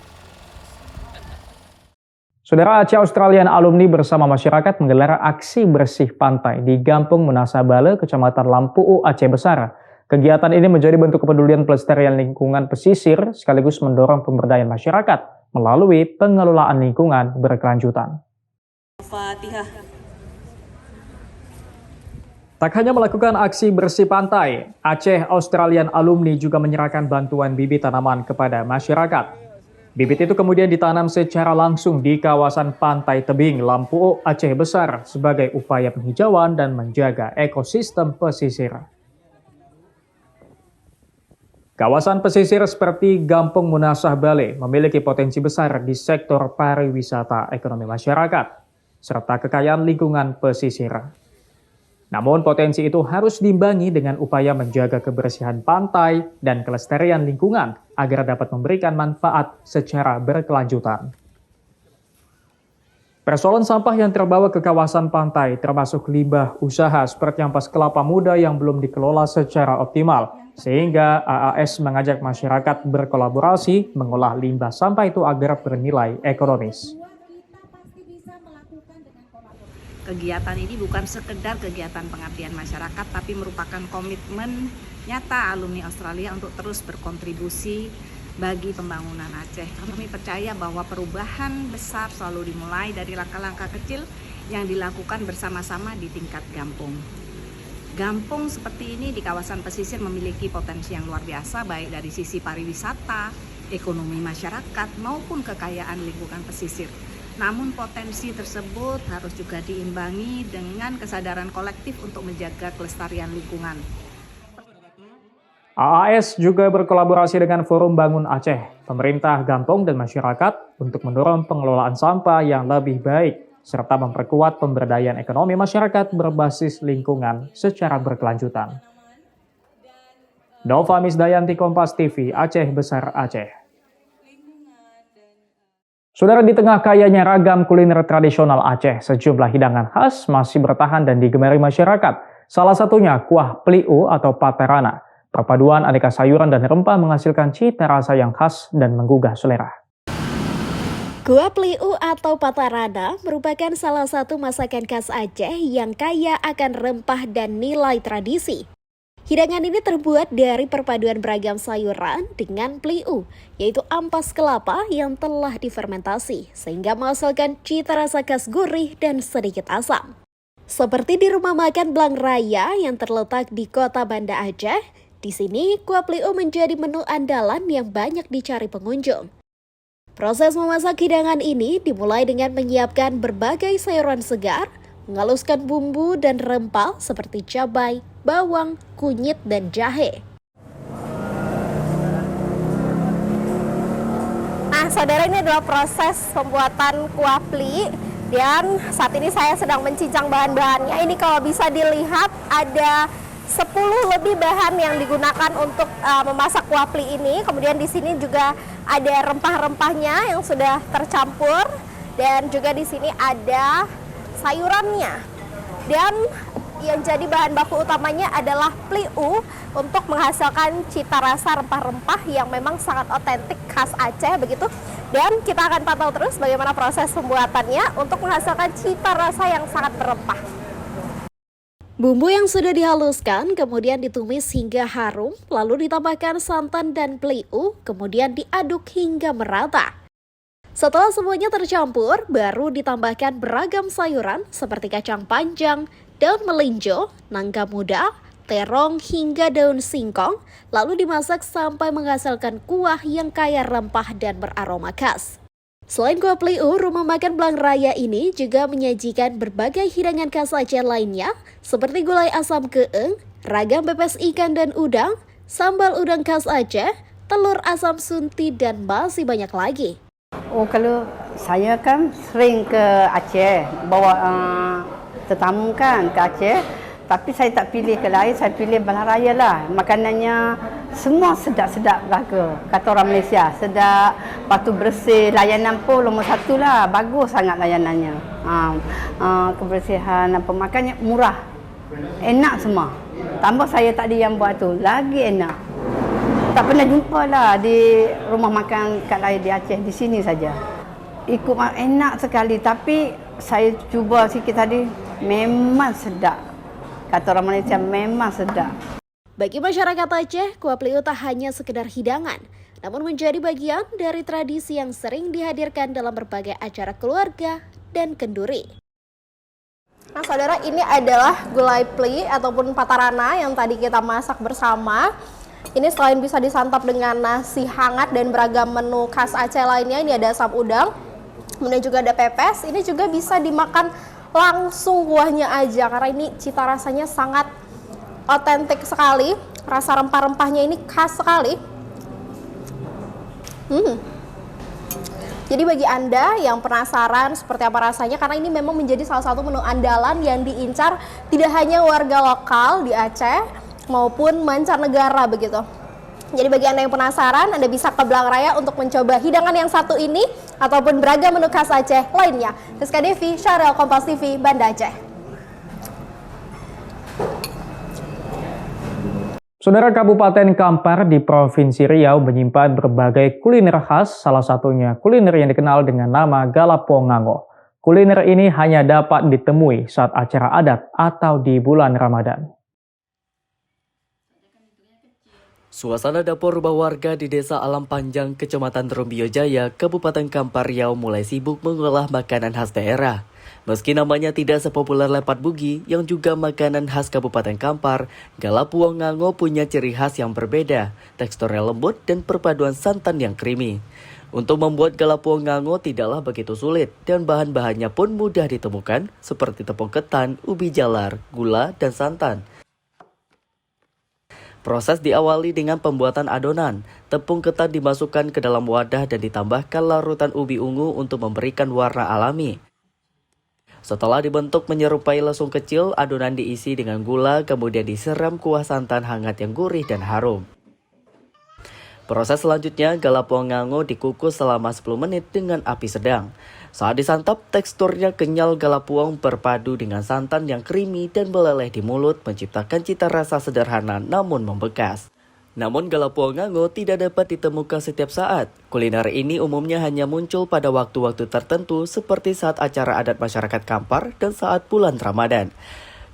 [SPEAKER 1] Saudara, Aceh Australian Alumni bersama masyarakat menggelar aksi bersih pantai di Gampung Munasabale, Kecamatan Lampu'u, Aceh Besar. Kegiatan ini menjadi bentuk kepedulian pelestarian lingkungan pesisir sekaligus mendorong pemberdayaan masyarakat melalui pengelolaan lingkungan berkelanjutan.
[SPEAKER 12] Fatihah.
[SPEAKER 1] Tak hanya melakukan aksi bersih pantai, Aceh Australian Alumni juga menyerahkan bantuan bibit tanaman kepada masyarakat. Bibit itu kemudian ditanam secara langsung di kawasan Pantai Tebing, Lampu'u, Aceh Besar sebagai upaya penghijauan dan menjaga ekosistem pesisir. Kawasan pesisir seperti Gampung Munasabale memiliki potensi besar di sektor pariwisata, ekonomi masyarakat, serta kekayaan lingkungan pesisir. Namun potensi itu harus diimbangi dengan upaya menjaga kebersihan pantai dan kelestarian lingkungan agar dapat memberikan manfaat secara berkelanjutan. Persoalan sampah yang terbawa ke kawasan pantai termasuk limbah usaha seperti ampas kelapa muda yang belum dikelola secara optimal, sehingga AAS mengajak masyarakat berkolaborasi mengolah limbah sampah itu agar bernilai ekonomis.
[SPEAKER 16] Kegiatan ini bukan sekedar kegiatan pengabdian masyarakat, tapi merupakan komitmen nyata alumni Australia untuk terus berkontribusi bagi pembangunan Aceh. Kami percaya bahwa perubahan besar selalu dimulai dari langkah-langkah kecil yang dilakukan bersama-sama di tingkat kampung. Kampung seperti ini di kawasan pesisir memiliki potensi yang luar biasa, baik dari sisi pariwisata, ekonomi masyarakat, maupun kekayaan lingkungan pesisir. Namun potensi tersebut harus juga diimbangi dengan kesadaran kolektif untuk menjaga kelestarian lingkungan.
[SPEAKER 1] AAS juga berkolaborasi dengan Forum Bangun Aceh, pemerintah Gampong dan masyarakat untuk mendorong pengelolaan sampah yang lebih baik, serta memperkuat pemberdayaan ekonomi masyarakat berbasis lingkungan secara berkelanjutan. Nova Misdayanti, Kompas TV, Aceh Besar, Aceh. Saudara, di tengah kayanya ragam kuliner tradisional Aceh, sejumlah hidangan khas masih bertahan dan digemari masyarakat. Salah satunya kuah pliu atau paterana. Perpaduan aneka sayuran dan rempah menghasilkan cita rasa yang khas dan menggugah selera.
[SPEAKER 17] Kuah pliu atau paterana merupakan salah satu masakan khas Aceh yang kaya akan rempah dan nilai tradisi. Hidangan ini terbuat dari perpaduan beragam sayuran dengan pliu, yaitu ampas kelapa yang telah difermentasi, sehingga menghasilkan cita rasa khas gurih dan sedikit asam. Seperti di rumah makan Blang Raya yang terletak di kota Banda Aceh, di sini kuah pliu menjadi menu andalan yang banyak dicari pengunjung. Proses memasak hidangan ini dimulai dengan menyiapkan berbagai sayuran segar, menghaluskan bumbu dan rempah seperti cabai, bawang, kunyit, dan jahe.
[SPEAKER 18] Nah, saudara, ini adalah proses pembuatan kuah pli. Dan saat ini saya sedang mencincang bahan-bahannya. Ini kalau bisa dilihat ada 10 lebih bahan yang digunakan untuk memasak kuah pli ini. Kemudian di sini juga ada rempah-rempahnya yang sudah tercampur dan juga di sini ada sayurannya. Dan yang jadi bahan baku utamanya adalah pliu untuk menghasilkan cita rasa rempah-rempah yang memang sangat otentik khas Aceh begitu. Dan kita akan pantau terus bagaimana proses pembuatannya untuk menghasilkan cita rasa yang sangat berempah.
[SPEAKER 17] Bumbu yang sudah dihaluskan kemudian ditumis hingga harum, lalu ditambahkan santan dan pliu, kemudian diaduk hingga merata. Setelah semuanya tercampur, baru ditambahkan beragam sayuran seperti kacang panjang, daun melinjo, nangka muda, terong hingga daun singkong, lalu dimasak sampai menghasilkan kuah yang kaya rempah dan beraroma khas. Selain kuah pliu, rumah makan Belang Raya ini juga menyajikan berbagai hidangan khas Aceh lainnya, seperti gulai asam keeng, ragam pepes ikan dan udang, sambal udang khas Aceh, telur asam sunti, dan masih banyak lagi.
[SPEAKER 19] Oh, kalau saya kan sering ke Aceh, bawa tetamu kan ke Aceh, tapi saya tak pilih ke lain, saya pilih Belang Raya lah. Makanannya semua sedap-sedap belaka. Kata orang Malaysia, sedap, patu bersih, layanan pun nombor 1 lah. Bagus sangat layanannya. Kebersihan, makannya murah. Enak semua. Tambah saya tadi yang buat tu, lagi enak. Tak pernah jumpa lah di rumah makan kat lain di Aceh, di sini saja. Ikut enak sekali, tapi saya cuba sikit tadi, memang sedap. Kata orang Malaysia, memang sedap.
[SPEAKER 17] Bagi masyarakat Aceh, kuah pliu tak hanya sekedar hidangan, namun menjadi bagian dari tradisi yang sering dihadirkan dalam berbagai acara keluarga dan kenduri.
[SPEAKER 18] Nah, saudara, ini adalah gulai pli ataupun patarana yang tadi kita masak bersama. Ini selain bisa disantap dengan nasi hangat dan beragam menu khas Aceh lainnya, ini ada asam udang, kemudian juga ada pepes. Ini juga bisa dimakan langsung kuahnya aja, karena ini cita rasanya sangat otentik sekali. Rasa rempah-rempahnya ini khas sekali. Jadi bagi Anda yang penasaran seperti apa rasanya, karena ini memang menjadi salah satu menu andalan yang diincar tidak hanya warga lokal di Aceh maupun mancanegara begitu. Jadi bagi Anda yang penasaran, Anda bisa ke Belang Raya untuk mencoba hidangan yang satu ini ataupun beragam menu khas Aceh lainnya. Rizka Devi, Syarel, Kompas TV, Banda Aceh.
[SPEAKER 1] Saudara, Kabupaten Kampar di Provinsi Riau menyimpan berbagai kuliner khas, salah satunya kuliner yang dikenal dengan nama Galapongango. Kuliner ini hanya dapat ditemui saat acara adat atau di bulan Ramadan.
[SPEAKER 20] Suasana dapur rumah warga di Desa Alam Panjang, Kecamatan Rumbio Jaya, Kabupaten Kampar Riau mulai sibuk mengolah makanan khas daerah. Meski namanya tidak sepopuler lepat bugi yang juga makanan khas Kabupaten Kampar, Galapongango punya ciri khas yang berbeda, teksturnya lembut dan perpaduan santan yang creamy. Untuk membuat Galapongango tidaklah begitu sulit dan bahan-bahannya pun mudah ditemukan seperti tepung ketan, ubi jalar, gula, dan santan. Proses diawali dengan pembuatan adonan. Tepung ketan dimasukkan ke dalam wadah dan ditambahkan larutan ubi ungu untuk memberikan warna alami. Setelah dibentuk menyerupai lesung kecil, adonan diisi dengan gula, kemudian disiram kuah santan hangat yang gurih dan harum. Proses selanjutnya, Galapongango dikukus selama 10 menit dengan api sedang. Saat disantap, teksturnya kenyal galapuong berpadu dengan santan yang creamy dan meleleh di mulut, menciptakan cita rasa sederhana namun membekas. Namun Galapongango tidak dapat ditemukan setiap saat. Kuliner ini umumnya hanya muncul pada waktu-waktu tertentu seperti saat acara adat masyarakat Kampar dan saat bulan Ramadan.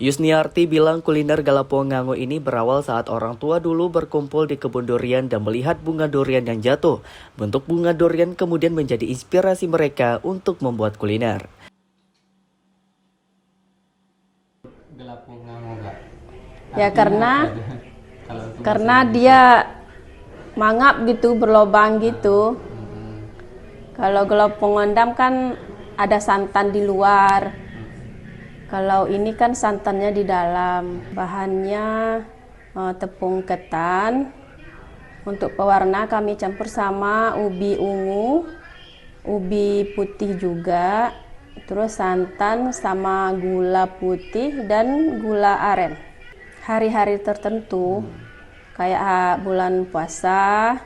[SPEAKER 20] Yusniarti bilang kuliner Galapongango ini berawal saat orang tua dulu berkumpul di kebun durian dan melihat bunga durian yang jatuh. Bentuk bunga durian kemudian menjadi inspirasi mereka untuk membuat kuliner.
[SPEAKER 21] Ya karena dia mangap gitu, berlobang gitu. Kalau Galapongango kan ada santan di luar. Kalau ini kan santannya di dalam. Bahannya tepung ketan. Untuk pewarna kami campur sama ubi ungu, ubi putih juga, terus santan sama gula putih dan gula aren. Hari-hari tertentu kayak bulan puasa,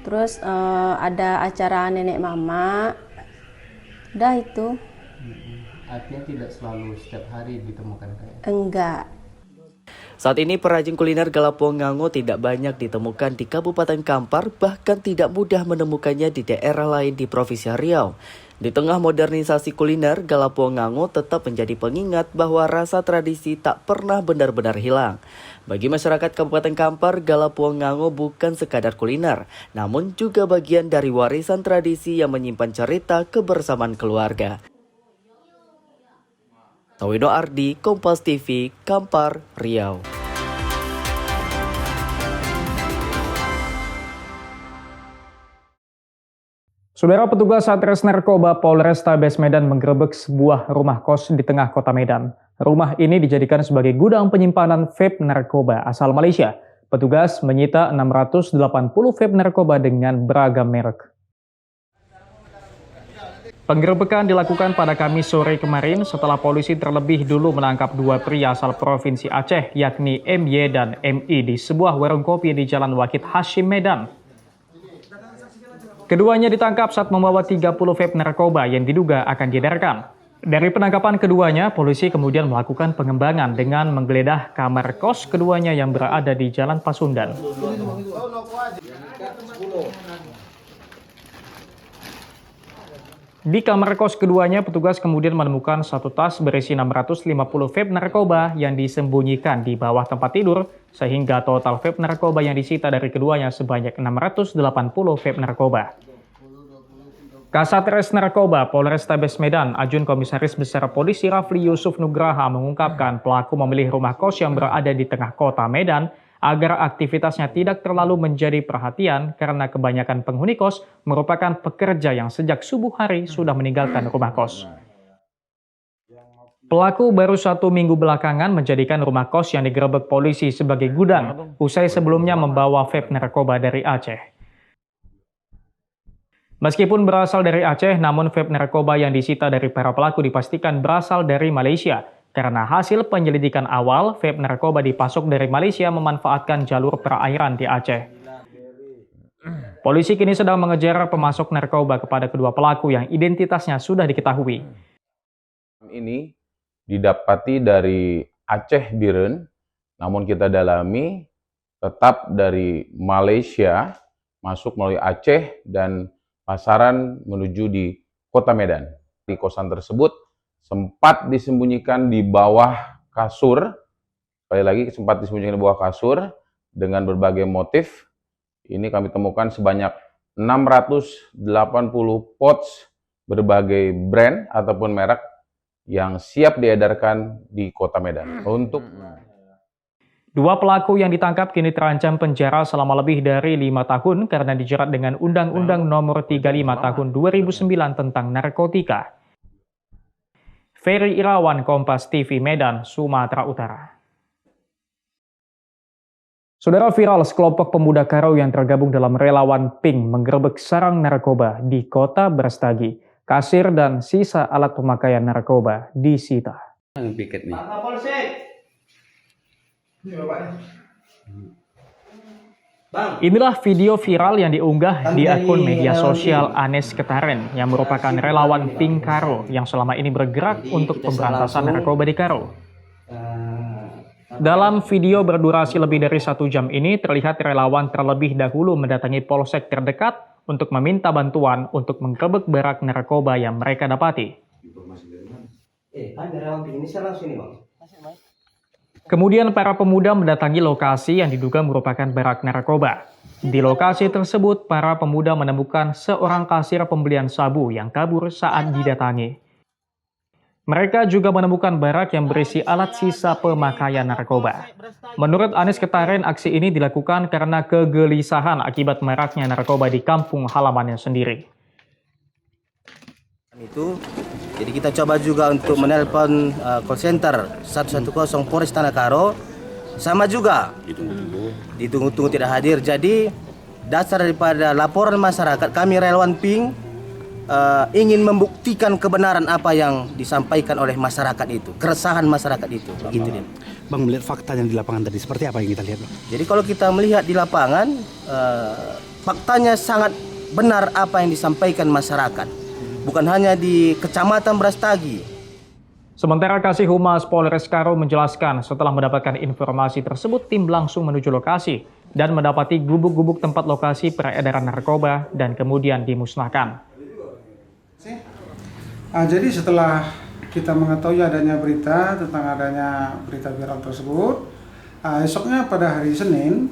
[SPEAKER 21] terus ada acara nenek mama, udah itu.
[SPEAKER 3] Artinya tidak selalu setiap hari ditemukan kayak?
[SPEAKER 21] Enggak.
[SPEAKER 20] Saat ini perajin kuliner Galapuong Ngango tidak banyak ditemukan di Kabupaten Kampar, bahkan tidak mudah menemukannya di daerah lain di Provinsi Riau. Di tengah modernisasi kuliner, Galapuong Ngango tetap menjadi pengingat bahwa rasa tradisi tak pernah benar-benar hilang. Bagi masyarakat Kabupaten Kampar, Galapuong Ngango bukan sekadar kuliner, namun juga bagian dari warisan tradisi yang menyimpan cerita kebersamaan keluarga. Tawido Ardi, Kompas TV, Kampar, Riau.
[SPEAKER 1] Saudara, petugas Satres Narkoba Polrestabes Medan menggerebek sebuah rumah kos di tengah kota Medan. Rumah ini dijadikan sebagai gudang penyimpanan vape narkoba asal Malaysia. Petugas menyita 680 vape narkoba dengan beragam merek. Penggerebekan dilakukan pada Kamis sore kemarin setelah polisi terlebih dulu menangkap dua pria asal Provinsi Aceh, yakni MY dan MI di sebuah warung kopi di Jalan Wakit Hashim, Medan. Keduanya ditangkap saat membawa 30 vape narkoba yang diduga akan diedarkan. Dari penangkapan keduanya, polisi kemudian melakukan pengembangan dengan menggeledah kamar kos keduanya yang berada di Jalan Pasundan. Di kamar kos keduanya, petugas kemudian menemukan satu tas berisi 650 vape narkoba yang disembunyikan di bawah tempat tidur, sehingga total vape narkoba yang disita dari keduanya sebanyak 680 vape narkoba. Kasatres Narkoba Polrestabes Medan, Ajun Komisaris Besar Polisi Rafli Yusuf Nugraha mengungkapkan pelaku memilih rumah kos yang berada di tengah kota Medan agar aktivitasnya tidak terlalu menjadi perhatian karena kebanyakan penghuni kos merupakan pekerja yang sejak subuh hari sudah meninggalkan rumah kos. Pelaku baru 1 minggu belakangan menjadikan rumah kos yang digerebek polisi sebagai gudang, usai sebelumnya membawa vape narkoba dari Aceh. Meskipun berasal dari Aceh, namun vape narkoba yang disita dari para pelaku dipastikan berasal dari Malaysia. Karena hasil penyelidikan awal, vape narkoba dipasok dari Malaysia memanfaatkan jalur perairan di Aceh. Polisi kini sedang mengejar pemasok narkoba kepada kedua pelaku yang identitasnya sudah diketahui.
[SPEAKER 2] Ini didapati dari Aceh Biren, namun kita dalami tetap dari Malaysia, masuk melalui Aceh dan pasaran menuju di Kota Medan. Di kosan tersebut sempat disembunyikan di bawah kasur, sekali lagi sempat disembunyikan di bawah kasur dengan berbagai motif. Ini kami temukan sebanyak 680 pouch berbagai brand ataupun merek yang siap diedarkan di Kota Medan.
[SPEAKER 1] Dua pelaku yang ditangkap kini terancam penjara selama lebih dari 5 tahun karena dijerat dengan Undang-Undang Nomor 35 Tahun 2009 tentang narkotika. Ferry Irawan, Kompas TV, Medan, Sumatera Utara. Saudara, viral sekelompok pemuda Karo yang tergabung dalam relawan Pink menggerebek sarang narkoba di Kota Brastagi. Kasir dan sisa alat pemakaian narkoba disita.
[SPEAKER 3] Piket nih.
[SPEAKER 1] Inilah video viral yang diunggah di akun media sosial Anes Ketaren yang merupakan relawan Pink Karo yang selama ini bergerak untuk pemberantasan narkoba di Karo. Dalam video berdurasi lebih dari 1 jam ini terlihat relawan terlebih dahulu mendatangi polsek terdekat untuk meminta bantuan untuk menggerebek barak narkoba yang mereka dapati. Kemudian para pemuda mendatangi lokasi yang diduga merupakan barak narkoba. Di lokasi tersebut, para pemuda menemukan seorang kasir pembelian sabu yang kabur saat didatangi. Mereka juga menemukan barak yang berisi alat sisa pemakaian narkoba. Menurut Anis Ketaren, aksi ini dilakukan karena kegelisahan akibat maraknya narkoba di kampung halamannya sendiri.
[SPEAKER 4] Jadi kita coba juga untuk menelpon call center 110 Polres Tanah Karo, sama juga ditunggu-tunggu tidak hadir. Jadi dasar daripada laporan masyarakat, kami relawan Pink
[SPEAKER 5] ingin membuktikan kebenaran apa yang disampaikan oleh masyarakat itu, keresahan masyarakat itu. Begitu dia.
[SPEAKER 22] Bang, melihat fakta yang di lapangan tadi seperti apa yang kita lihat, Bang?
[SPEAKER 5] Jadi kalau kita melihat di lapangan, faktanya sangat benar apa yang disampaikan masyarakat. Bukan hanya di Kecamatan Brastagi.
[SPEAKER 1] Sementara Kasih Humas Polres Karo menjelaskan setelah mendapatkan informasi tersebut, tim langsung menuju lokasi dan mendapati gubuk-gubuk tempat lokasi peredaran narkoba dan kemudian dimusnahkan.
[SPEAKER 23] Jadi setelah kita mengetahui adanya berita tentang adanya berita viral tersebut, esoknya pada hari Senin,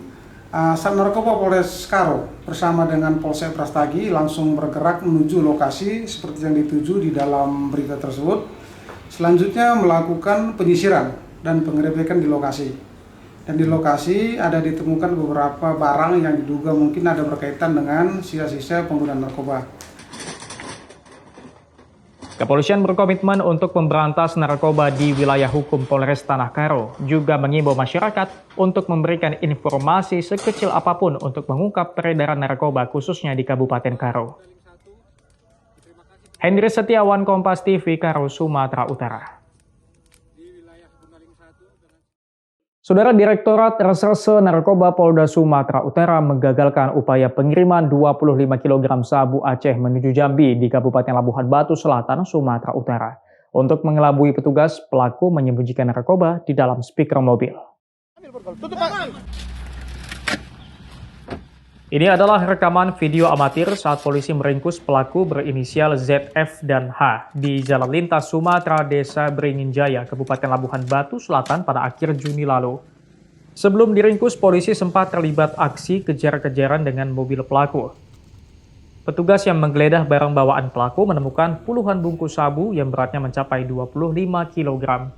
[SPEAKER 23] Sat Narkoba Polres Karo bersama dengan Polsek Brastagi langsung bergerak menuju lokasi seperti yang dituju di dalam berita tersebut. Selanjutnya melakukan penyisiran dan penggerebekan di lokasi. Dan di lokasi ada ditemukan beberapa barang yang diduga mungkin ada berkaitan dengan sisa-sisa penggunaan narkoba.
[SPEAKER 1] Kepolisian berkomitmen untuk memberantas narkoba di wilayah hukum Polres Tanah Karo, juga mengimbau masyarakat untuk memberikan informasi sekecil apapun untuk mengungkap peredaran narkoba khususnya di Kabupaten Karo. Hendri Setiawan, Kompas TV, Karo, Sumatera Utara. Saudara, Direktorat Reserse Narkoba Polda Sumatera Utara menggagalkan upaya pengiriman 25 kg sabu Aceh menuju Jambi di Kabupaten Labuhan Batu Selatan, Sumatera Utara. Untuk mengelabui petugas, pelaku menyembunyikan narkoba di dalam speaker mobil. Ini adalah rekaman video amatir saat polisi meringkus pelaku berinisial ZF dan H di Jalan Lintas Sumatera, Desa Beringin Jaya, Kabupaten Labuhan Batu Selatan pada akhir Juni lalu. Sebelum diringkus, polisi sempat terlibat aksi kejar-kejaran dengan mobil pelaku. Petugas yang menggeledah barang bawaan pelaku menemukan puluhan bungkus sabu yang beratnya mencapai 25 kg.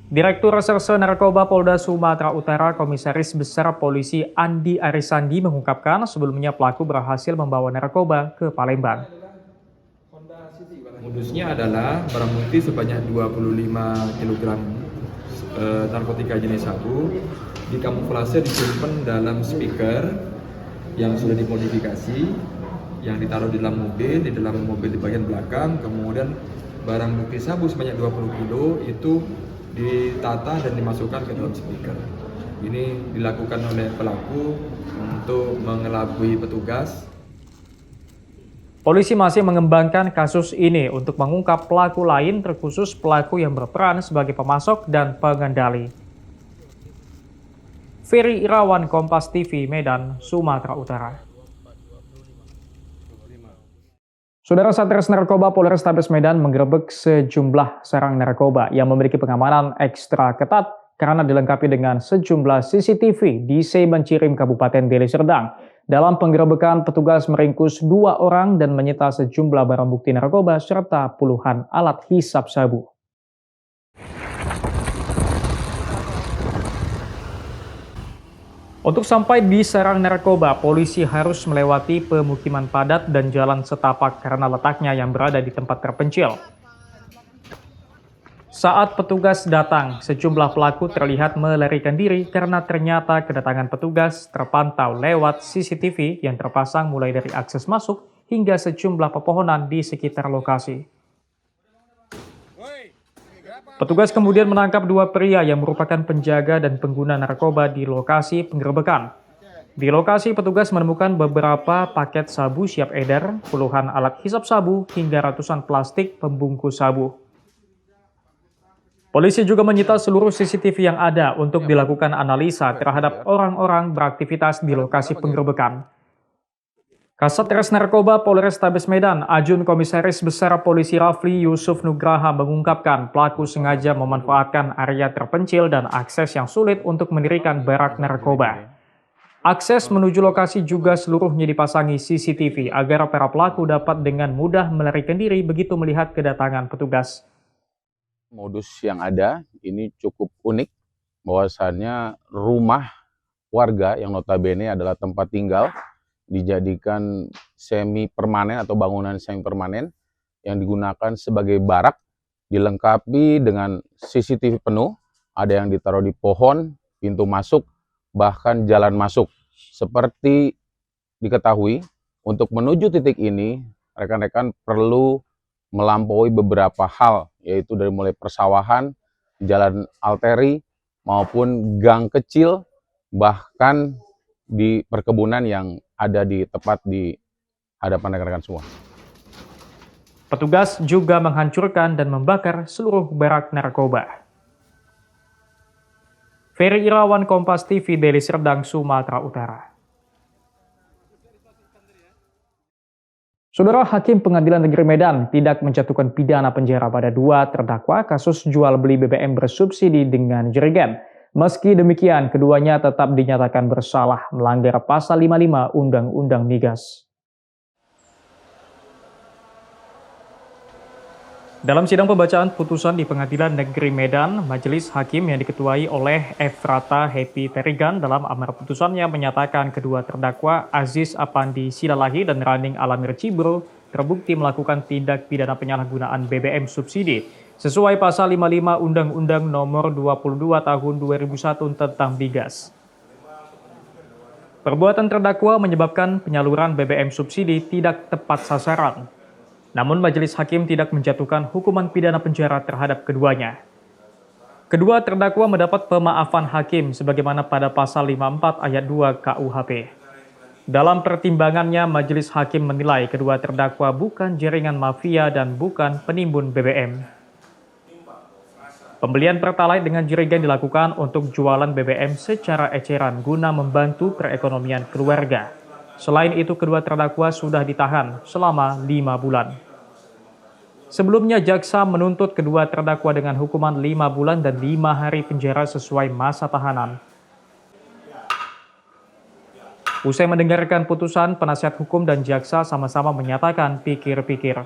[SPEAKER 1] Direktur Reserse Narkoba Polda Sumatera Utara, Komisaris Besar Polisi Andi Arisandi mengungkapkan sebelumnya pelaku berhasil membawa narkoba ke Palembang.
[SPEAKER 6] Modusnya adalah barang bukti sebanyak 25 kg narkotika jenis sabu dikamuflase disimpan dalam speaker yang sudah dimodifikasi, yang ditaruh di dalam mobil di bagian belakang. Kemudian barang bukti sabu sebanyak 20 kilo itu ditata dan dimasukkan ke dalam speaker. Ini dilakukan oleh pelaku untuk mengelabui petugas.
[SPEAKER 1] Polisi masih mengembangkan kasus ini untuk mengungkap pelaku lain, terkhusus pelaku yang berperan sebagai pemasok dan pengendali. Ferry Irawan, Kompas TV, Medan, Sumatera Utara. Saudara, Satres Narkoba Polrestabes Medan menggerebek sejumlah sarang narkoba yang memiliki pengamanan ekstra ketat karena dilengkapi dengan sejumlah CCTV di Seiban-Cirim, Kabupaten Deli Serdang. Dalam penggerebekan, petugas meringkus 2 orang dan menyita sejumlah barang bukti narkoba serta puluhan alat hisap sabu. Untuk sampai di sarang narkoba, polisi harus melewati pemukiman padat dan jalan setapak karena letaknya yang berada di tempat terpencil. Saat petugas datang, sejumlah pelaku terlihat melarikan diri karena ternyata kedatangan petugas terpantau lewat CCTV yang terpasang mulai dari akses masuk hingga sejumlah pepohonan di sekitar lokasi. Petugas kemudian menangkap 2 pria yang merupakan penjaga dan pengguna narkoba di lokasi penggerebekan. Di lokasi, petugas menemukan beberapa paket sabu siap edar, puluhan alat hisap sabu, hingga ratusan plastik pembungkus sabu. Polisi juga menyita seluruh CCTV yang ada untuk dilakukan analisa terhadap orang-orang beraktivitas di lokasi penggerebekan. Kasatres Narkoba Polrestabes Medan, Ajun Komisaris Besar Polisi Rafli Yusuf Nugraha mengungkapkan pelaku sengaja memanfaatkan area terpencil dan akses yang sulit untuk mendirikan barak narkoba. Akses menuju lokasi juga seluruhnya dipasangi CCTV agar para pelaku dapat dengan mudah melarikan diri begitu melihat kedatangan petugas.
[SPEAKER 2] Modus yang ada ini cukup unik, bahwasannya rumah warga yang notabene adalah tempat tinggal dijadikan semi permanen atau bangunan semi permanen yang digunakan sebagai barak, dilengkapi dengan CCTV penuh, ada yang ditaruh di pohon, pintu masuk, bahkan jalan masuk. Seperti diketahui Untuk menuju titik ini, rekan-rekan perlu melampaui beberapa hal, yaitu dari mulai persawahan, jalan arteri, maupun gang kecil, bahkan di perkebunan yang ada di tepat di hadapan rekan-rekan semua.
[SPEAKER 1] Petugas juga menghancurkan dan membakar seluruh barak narkoba. Ferry Irawan, Kompas TV, Deli Serdang, Sumatera Utara. Saudara, Hakim Pengadilan Negeri Medan tidak menjatuhkan pidana penjara pada 2 terdakwa kasus jual beli BBM bersubsidi dengan jerigen. Meski demikian, keduanya tetap dinyatakan bersalah melanggar pasal 55 Undang-Undang Migas. Dalam sidang pembacaan putusan di Pengadilan Negeri Medan, Majelis Hakim yang diketuai oleh Efrata Happy Terigan dalam amar putusannya menyatakan kedua terdakwa Aziz Apandi Silalahi dan Raning Alamir Cibro terbukti melakukan tindak pidana penyalahgunaan BBM subsidi sesuai pasal 55 Undang-Undang Nomor 22 Tahun 2001 tentang Migas. Perbuatan terdakwa menyebabkan penyaluran BBM subsidi tidak tepat sasaran. Namun Majelis Hakim tidak menjatuhkan hukuman pidana penjara terhadap keduanya. Kedua terdakwa mendapat pemaafan hakim sebagaimana pada pasal 54 ayat 2 KUHP. Dalam pertimbangannya, Majelis Hakim menilai kedua terdakwa bukan jaringan mafia dan bukan penimbun BBM. Pembelian Pertalite dengan jerigen dilakukan untuk jualan BBM secara eceran guna membantu perekonomian keluarga. Selain itu, kedua terdakwa sudah ditahan selama 5 bulan. Sebelumnya, jaksa menuntut kedua terdakwa dengan hukuman 5 bulan dan 5 hari penjara sesuai masa tahanan. Usai mendengarkan putusan, penasihat hukum dan jaksa sama-sama menyatakan pikir-pikir.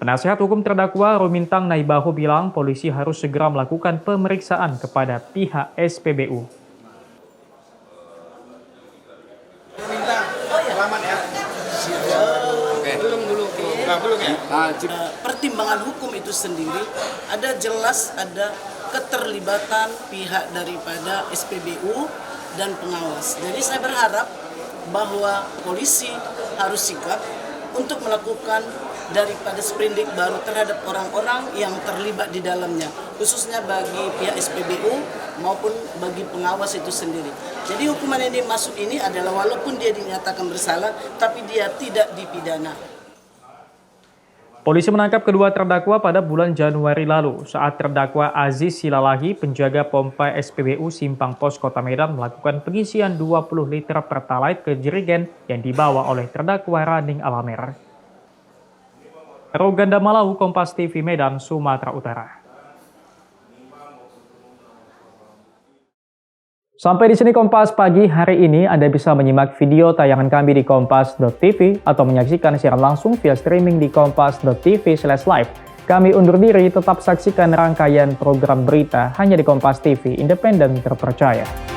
[SPEAKER 1] Penasihat hukum terdakwa Rumintang Naibaho bilang polisi harus segera melakukan pemeriksaan kepada pihak SPBU.
[SPEAKER 7] Pertimbangan hukum itu sendiri ada keterlibatan pihak daripada SPBU dan pengawas. Jadi saya berharap bahwa polisi harus sikap untuk melakukan daripada sprindik baru terhadap orang-orang yang terlibat di dalamnya, khususnya bagi pihak SPBU maupun bagi pengawas itu sendiri. Jadi hukuman ini masuk ini adalah walaupun dia dinyatakan bersalah, tapi dia tidak dipidana.
[SPEAKER 1] Polisi menangkap kedua terdakwa pada bulan Januari lalu saat terdakwa Aziz Silalahi, penjaga pompa SPBU Simpang Pos Kota Medan, melakukan pengisian 20 liter Pertalite ke jerigen yang dibawa oleh terdakwa Raning Alamir. Roganda Malau, Kompas TV, Medan, Sumatera Utara. Sampai di sini Kompas Pagi hari ini. Anda bisa menyimak video tayangan kami di kompas.tv atau menyaksikan siaran langsung via streaming di kompas.tv/live. Kami undur diri, tetap saksikan rangkaian program berita hanya di Kompas TV, independen terpercaya.